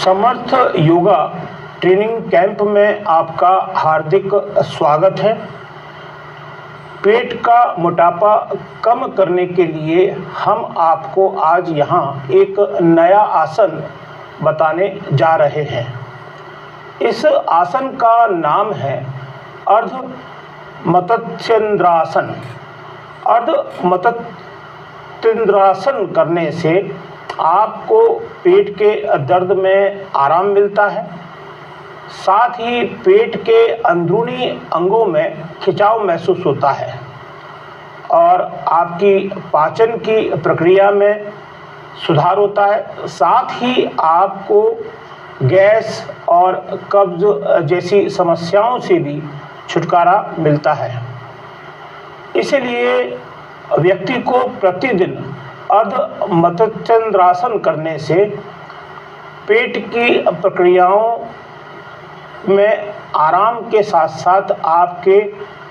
समर्थ yoga training camp में आपका हार्दिक स्वागत है। पेट का मोटापा कम करने के लिए हम आपको आज यहाँ एक नया आसन बताने जा रहे हैं। इस आसन का नाम है अर्ध मतस्येंद्रासन। अर्ध मतस्येंद्रासन करने से आपको पेट के दर्द में आराम मिलता है, साथ ही पेट के अंदरूनी अंगों में खिंचाव महसूस होता है और आपकी पाचन की प्रक्रिया में सुधार होता है। साथ ही आपको गैस और कब्ज जैसी समस्याओं से भी छुटकारा मिलता है। इसलिए व्यक्ति को प्रतिदिन अर्ध मतस्येंद्रासन करने से पेट की प्रक्रियाओं में आराम के साथ साथ आपके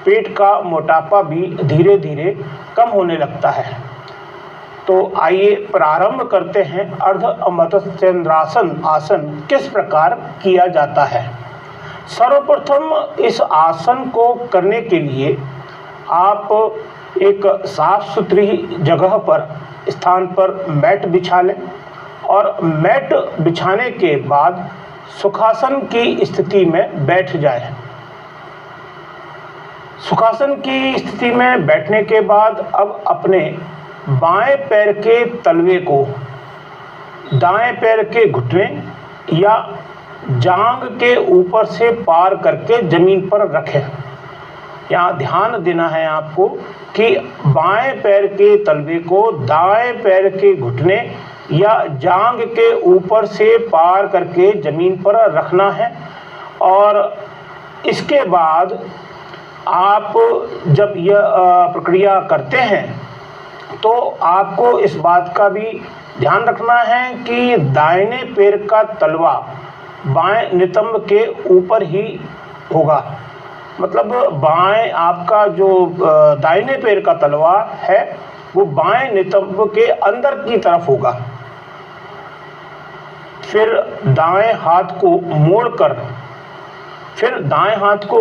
पेट का मोटापा भी धीरे धीरे कम होने लगता है। तो आइए प्रारंभ करते हैं। अर्ध मतस्येंद्रासन आसन किस प्रकार किया जाता है। सर्वप्रथम इस आसन को करने के लिए आप एक साफ सुथरी जगह पर स्थान पर मैट बिछा लें और मैट बिछाने के बाद सुखासन की स्थिति में बैठ जाएं। सुखासन की स्थिति में बैठने के बाद अब अपने बाएं पैर के तलवे को दाएं पैर के घुटने या जांघ के ऊपर से पार करके जमीन पर रखें। यहाँ ध्यान देना है आपको कि बाएं पैर के तलवे को दाएं पैर के घुटने या जांघ के ऊपर से पार करके जमीन पर रखना है। और इसके बाद आप जब यह प्रक्रिया करते हैं तो आपको इस बात का भी ध्यान रखना है कि दाहिने पैर का तलवा बाएं नितंब के ऊपर ही होगा। मतलब बाएं आपका जो दाहिने पैर का तलवा है वो बाएं नितंब के अंदर की तरफ होगा। फिर दाएं हाथ को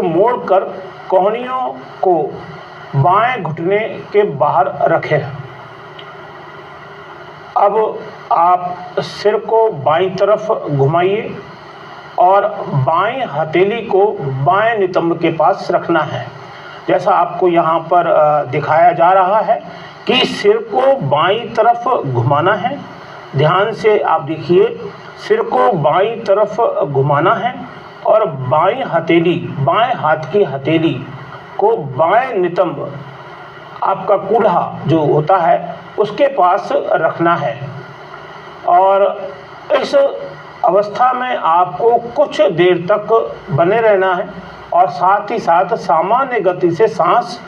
मोड़कर कोहनियों को बाएं घुटने के बाहर रखें। अब आप सिर को बाईं तरफ घुमाइए और बाएं हथेली को बाएं नितंब के पास रखना है। जैसा आपको यहाँ पर दिखाया जा रहा है कि सिर को बाईं तरफ घुमाना है। ध्यान से आप देखिए, सिर को बाईं तरफ घुमाना है और बाएं हाथ की हथेली को बाएं नितंब आपका कूल्हा जो होता है उसके पास रखना है। और इस अवस्था में आपको कुछ देर तक बने रहना है और साथ ही साथ सामान्य गति से सांस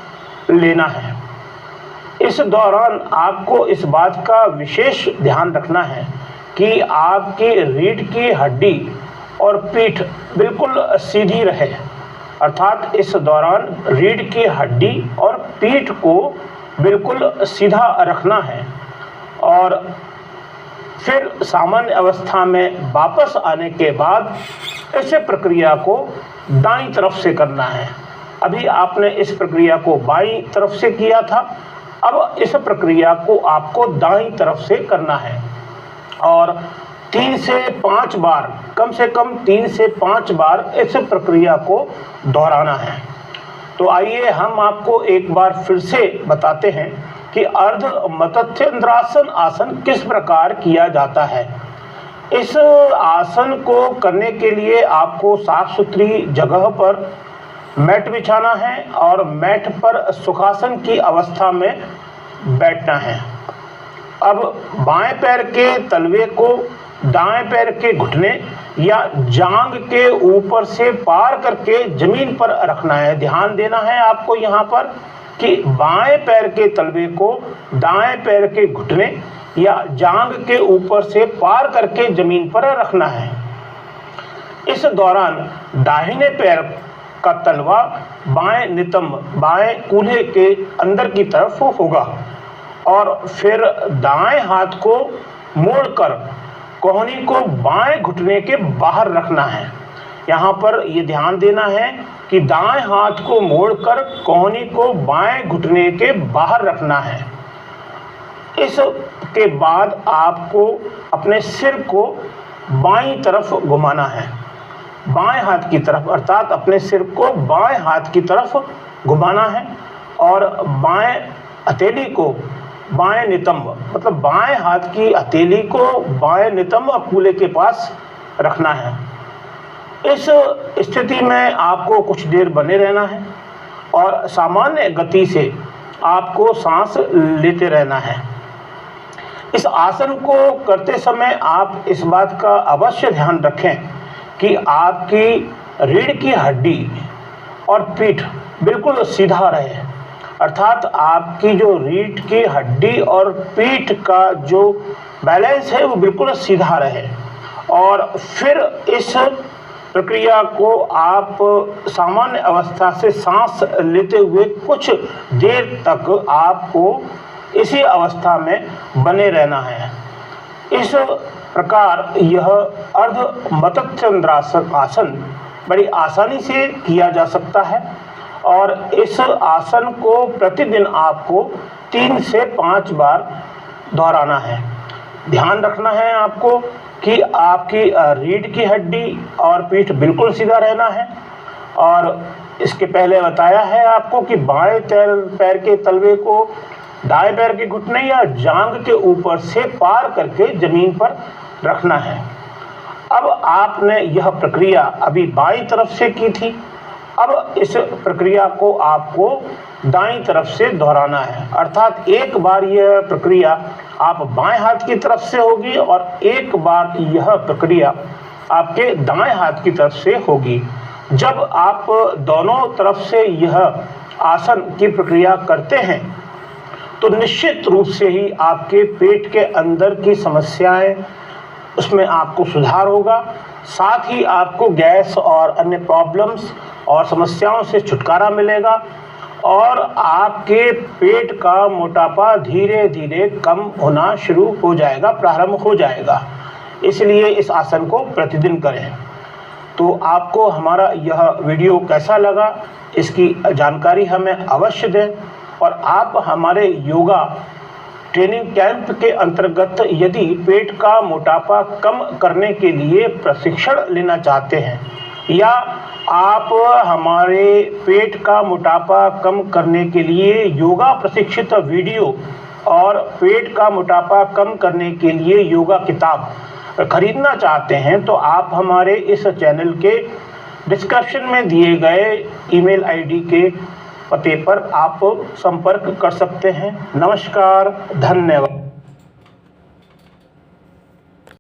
लेना है। इस दौरान आपको इस बात का विशेष ध्यान रखना है कि आपकी रीढ़ की हड्डी और पीठ बिल्कुल सीधी रहे। अर्थात इस दौरान रीढ़ की हड्डी और पीठ को बिल्कुल सीधा रखना है। और फिर सामान्य अवस्था में वापस आने के बाद इस प्रक्रिया को दाईं तरफ से करना है। अभी आपने इस प्रक्रिया को बाईं तरफ से किया था, अब इस प्रक्रिया को आपको दाईं तरफ से करना है और 3 से 5 बार, कम से कम 3 से 5 बार इस प्रक्रिया को दोहराना है। तो आइए हम आपको एक बार फिर से बताते हैं कि अर्ध मतस्येंद्रासन आसन किस प्रकार किया जाता है। इस आसन को करने के लिए आपको साफ सुथरी जगह पर मैट बिछाना है और मैट पर सुखासन की अवस्था में बैठना है। अब बाएं पैर के तलवे को दाएं पैर के घुटने या जांघ के ऊपर से पार करके जमीन पर रखना है। ध्यान देना है आपको यहाँ पर कि बाएं पैर के तलवे को दाएं पैर के घुटने या जांघ के ऊपर से पार करके जमीन पर रखना है। इस दौरान दाहिने पैर का तलवा बाएं नितंब बाएं कूल्हे के अंदर की तरफ होगा और फिर दाएं हाथ को मोड़कर कोहनी को बाएं घुटने के बाहर रखना है। यहाँ पर ये ध्यान देना है कि दाएं हाथ को मोड़कर कोहनी को बाएं घुटने के बाहर रखना है। इसके बाद आपको अपने सिर को बाईं तरफ घुमाना है, बाएं हाथ की तरफ, अर्थात अपने सिर को बाएं हाथ की तरफ घुमाना है और बाएं हथेली को बाएं नितंब, मतलब बाएं हाथ की हथेली को बाएं नितंब कूल्हे के पास रखना है। इस स्थिति में आपको कुछ देर बने रहना है और सामान्य गति से आपको सांस लेते रहना है। इस आसन को करते समय आप इस बात का अवश्य ध्यान रखें कि आपकी रीढ़ की हड्डी और पीठ बिल्कुल सीधा रहे, अर्थात आपकी जो रीढ़ की हड्डी और पीठ का जो बैलेंस है वो बिल्कुल सीधा रहे। और फिर इस प्रक्रिया को आप सामान्य अवस्था से सांस लेते हुए कुछ देर तक आपको इसी अवस्था में बने रहना है। इस प्रकार यह अर्ध मतस्यंद्रासन आसन बड़ी आसानी से किया जा सकता है और इस आसन को प्रतिदिन आपको 3 से 5 बार दोहराना है। ध्यान रखना है आपको कि आपकी रीढ़ की हड्डी और पीठ बिल्कुल सीधा रहना है। और इसके पहले बताया है आपको कि बाएं पैर के तलवे को दाएं पैर के घुटने या जांघ के ऊपर से पार करके जमीन पर रखना है। अब आपने यह प्रक्रिया अभी बाईं तरफ से की थी, अब इस प्रक्रिया को आपको दाईं तरफ से दोहराना है, अर्थात एक बार यह प्रक्रिया आप बाएं हाथ की तरफ से होगी और एक बार यह प्रक्रिया आपके दाएं हाथ की तरफ से होगी। जब आप दोनों तरफ से यह आसन की प्रक्रिया करते हैं तो निश्चित रूप से ही आपके पेट के अंदर की समस्याएं उसमें आपको सुधार होगा, साथ ही आपको गैस और अन्य प्रॉब्लम्स और समस्याओं से छुटकारा मिलेगा और आपके पेट का मोटापा धीरे धीरे कम होना शुरू हो जाएगा, प्रारंभ हो जाएगा। इसलिए इस आसन को प्रतिदिन करें। तो आपको हमारा यह वीडियो कैसा लगा इसकी जानकारी हमें अवश्य दें और आप हमारे योगा ट्रेनिंग कैंप के अंतर्गत यदि पेट का मोटापा कम करने के लिए प्रशिक्षण लेना चाहते हैं या आप हमारे पेट का मोटापा कम करने के लिए योगा प्रशिक्षित वीडियो और पेट का मोटापा कम करने के लिए योगा किताब खरीदना चाहते हैं तो आप हमारे इस चैनल के डिस्क्रिप्शन में दिए गए ईमेल आईडी के पते पर आप संपर्क कर सकते हैं। नमस्कार, धन्यवाद।